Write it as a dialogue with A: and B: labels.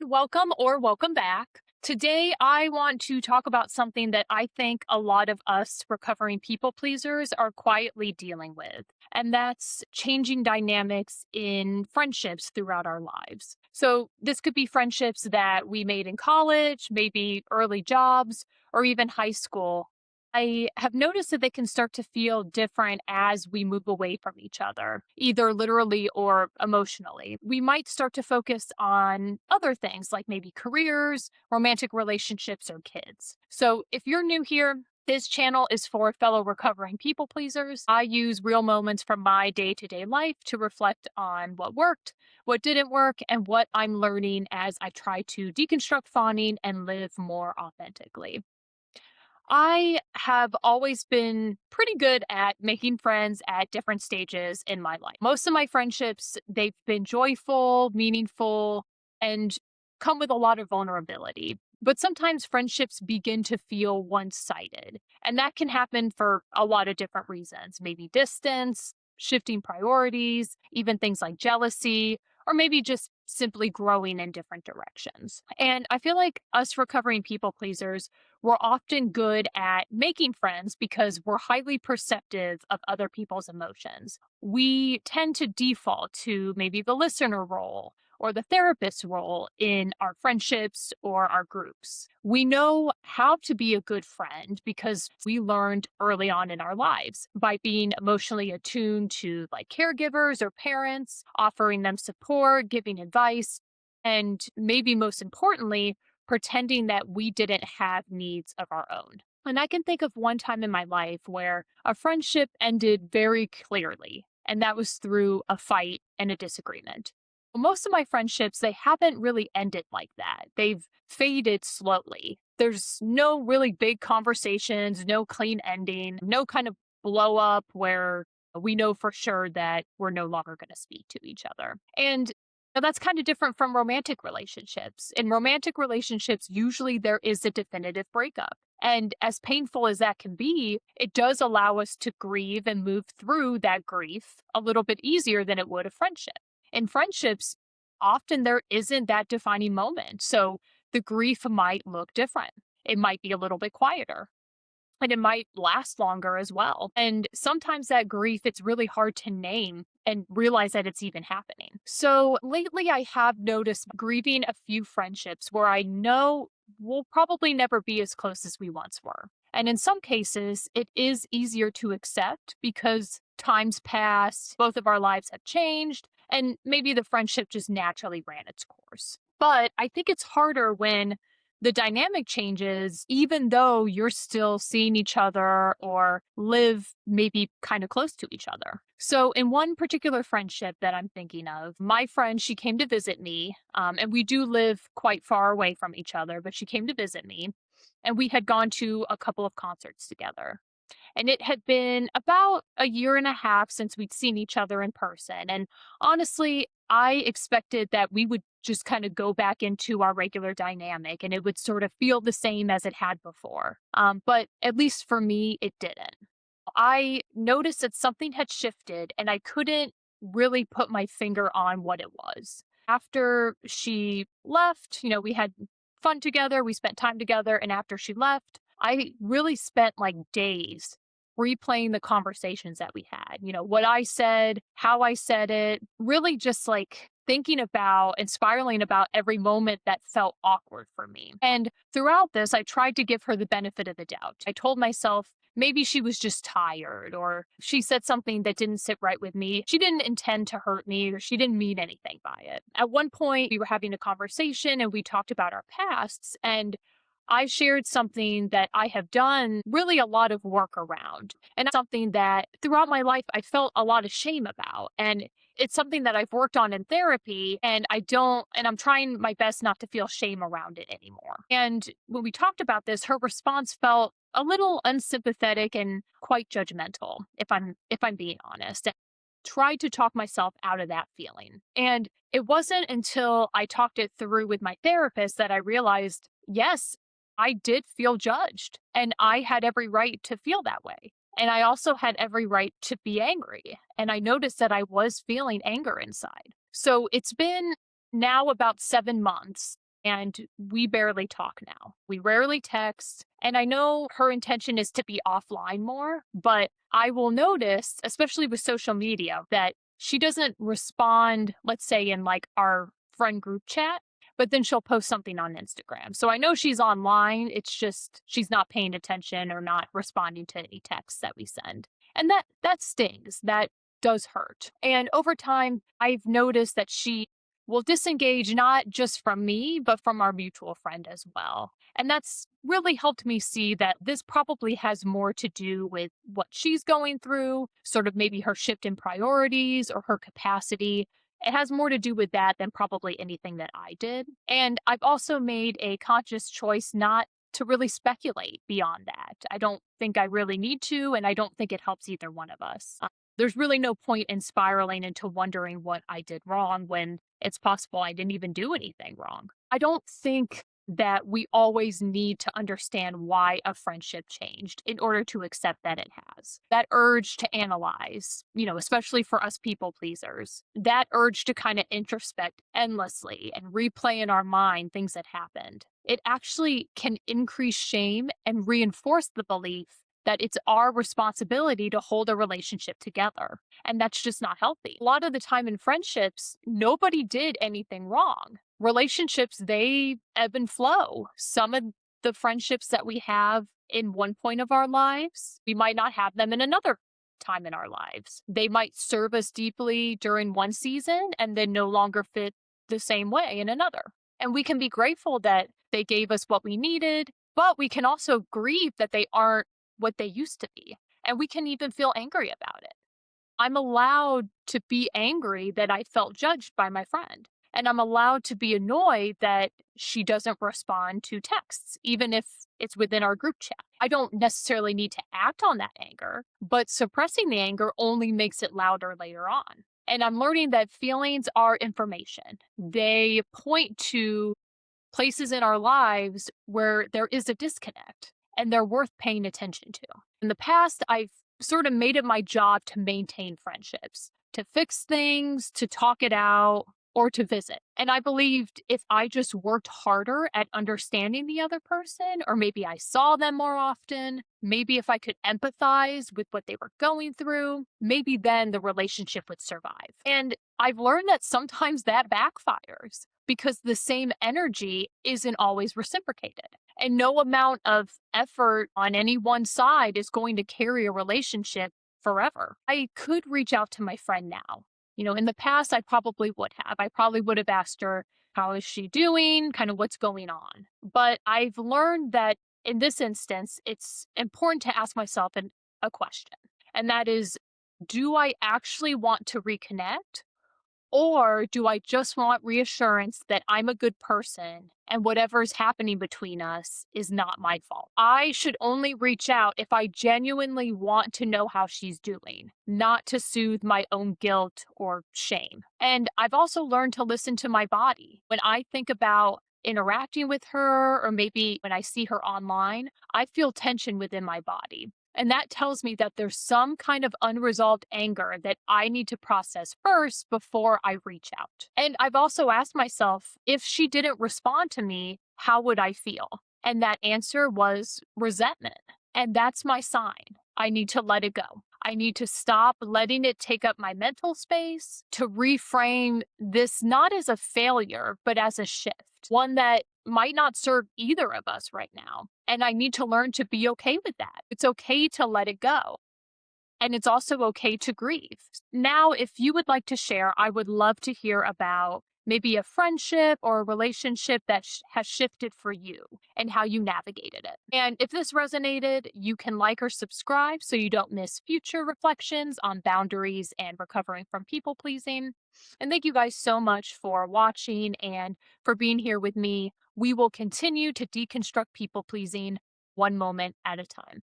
A: Welcome or welcome back. Today, I want to talk about something that I think a lot of us recovering people pleasers are quietly dealing with, and that's changing dynamics in friendships throughout our lives. So, this could be friendships that we made in college, maybe early jobs, or even high school. I have noticed that they can start to feel different as we move away from each other, either literally or emotionally. We might start to focus on other things like maybe careers, romantic relationships, or kids. So if you're new here, this channel is for fellow recovering people pleasers. I use real moments from my day to day life to reflect on what worked, what didn't work, and what I'm learning as I try to deconstruct fawning and live more authentically. I have always been pretty good at making friends at different stages in my life. Most of my friendships, they've been joyful, meaningful, and come with a lot of vulnerability. But sometimes friendships begin to feel one sided. And that can happen for a lot of different reasons, maybe distance, shifting priorities, even things like jealousy, or maybe just simply growing in different directions. And I feel like us recovering people pleasers, we're often good at making friends because we're highly perceptive of other people's emotions. We tend to default to maybe the listener role or the therapist role in our friendships or our groups. We know how to be a good friend because we learned early on in our lives by being emotionally attuned to like caregivers or parents, offering them support, giving advice, and maybe most importantly, pretending that we didn't have needs of our own. And I can think of one time in my life where a friendship ended very clearly, and that was through a fight and a disagreement. Most of my friendships, they haven't really ended like that. They've faded slowly. There's no really big conversations, no clean ending, no kind of blow up where we know for sure that we're no longer going to speak to each other. And that's kind of different from romantic relationships. In romantic relationships, usually there is a definitive breakup. And as painful as that can be, it does allow us to grieve and move through that grief a little bit easier than it would a friendship. In friendships, often there isn't that defining moment. So the grief might look different. It might be a little bit quieter and it might last longer as well. And sometimes that grief, it's really hard to name and realize that it's even happening. So lately, I have noticed grieving a few friendships where I know we'll probably never be as close as we once were. And in some cases, it is easier to accept because time's passed, both of our lives have changed, and maybe the friendship just naturally ran its course. But I think it's harder when the dynamic changes, even though you're still seeing each other or live maybe kind of close to each other. So, in one particular friendship that I'm thinking of, my friend, she came to visit me, and we do live quite far away from each other, but she came to visit me, and we had gone to a couple of concerts together. And it had been about a year and a half since we'd seen each other in person. And honestly, I expected that we would just kind of go back into our regular dynamic and it would sort of feel the same as it had before. But at least for me, it didn't. I noticed that something had shifted and I couldn't really put my finger on what it was. After she left, we had fun together, we spent time together. And after she left, I really spent like days replaying the conversations that we had. What I said, how I said it, really just like thinking about and spiraling about every moment that felt awkward for me. And throughout this, I tried to give her the benefit of the doubt. I told myself, maybe she was just tired, or she said something that didn't sit right with me. She didn't intend to hurt me, or she didn't mean anything by it. At one point, we were having a conversation and we talked about our pasts, and I shared something that I have done really a lot of work around, and something that throughout my life I felt a lot of shame about. And it's something that I've worked on in therapy, and I'm trying my best not to feel shame around it anymore. And when we talked about this, her response felt a little unsympathetic and quite judgmental, if I'm being honest. I tried to talk myself out of that feeling. And it wasn't until I talked it through with my therapist that I realized, yes, I did feel judged and I had every right to feel that way. And I also had every right to be angry. And I noticed that I was feeling anger inside. So it's been now about 7 months. and we barely talk now. We rarely text. And I know her intention is to be offline more, but I will notice, especially with social media, that she doesn't respond, let's say, in like our friend group chat, but then she'll post something on Instagram. So I know she's online. It's just she's not paying attention or not responding to any texts that we send. And that stings. That does hurt. And over time, I've noticed that she will disengage not just from me, but from our mutual friend as well. And that's really helped me see that this probably has more to do with what she's going through, sort of maybe her shift in priorities or her capacity. It has more to do with that than probably anything that I did. And I've also made a conscious choice not to really speculate beyond that. I don't think I really need to, and I don't think it helps either one of us. There's really no point in spiraling into wondering what I did wrong when it's possible I didn't even do anything wrong. I don't think that we always need to understand why a friendship changed in order to accept that it has. That urge to analyze, especially for us people pleasers, that urge to kind of introspect endlessly and replay in our mind things that happened. It actually can increase shame and reinforce the belief that it's our responsibility to hold a relationship together. And that's just not healthy. A lot of the time in friendships, nobody did anything wrong. Relationships, they ebb and flow. Some of the friendships that we have in one point of our lives, we might not have them in another time in our lives. They might serve us deeply during one season and then no longer fit the same way in another. And we can be grateful that they gave us what we needed, but we can also grieve that they aren't what they used to be. And we can even feel angry about it. I'm allowed to be angry that I felt judged by my friend. And I'm allowed to be annoyed that she doesn't respond to texts, even if it's within our group chat. I don't necessarily need to act on that anger, but suppressing the anger only makes it louder later on. And I'm learning that feelings are information. They point to places in our lives where there is a disconnect and they're worth paying attention to. In the past, I've sort of made it my job to maintain friendships, to fix things, to talk it out, or to visit. And I believed if I just worked harder at understanding the other person, or maybe I saw them more often, maybe if I could empathize with what they were going through, maybe then the relationship would survive. And I've learned that sometimes that backfires because the same energy isn't always reciprocated. And no amount of effort on any one side is going to carry a relationship forever. I could reach out to my friend now. In the past, I probably would have. I probably would have asked her, how is she doing? Kind of what's going on. But I've learned that in this instance, it's important to ask myself a question. And that is, do I actually want to reconnect? Or do I just want reassurance that I'm a good person and whatever's happening between us is not my fault? I should only reach out if I genuinely want to know how she's doing, not to soothe my own guilt or shame. And I've also learned to listen to my body. When I think about interacting with her, or maybe when I see her online, I feel tension within my body. And that tells me that there's some kind of unresolved anger that I need to process first before I reach out. And I've also asked myself, if she didn't respond to me, how would I feel? And that answer was resentment. And that's my sign. I need to let it go. I need to stop letting it take up my mental space, to reframe this not as a failure, but as a shift, one that might not serve either of us right now. And I need to learn to be okay with that. It's okay to let it go. And it's also okay to grieve. Now, if you would like to share, I would love to hear about maybe a friendship or a relationship that has shifted for you and how you navigated it. And if this resonated, you can like or subscribe so you don't miss future reflections on boundaries and recovering from people pleasing. And thank you guys so much for watching and for being here with me. We will continue to deconstruct people pleasing one moment at a time.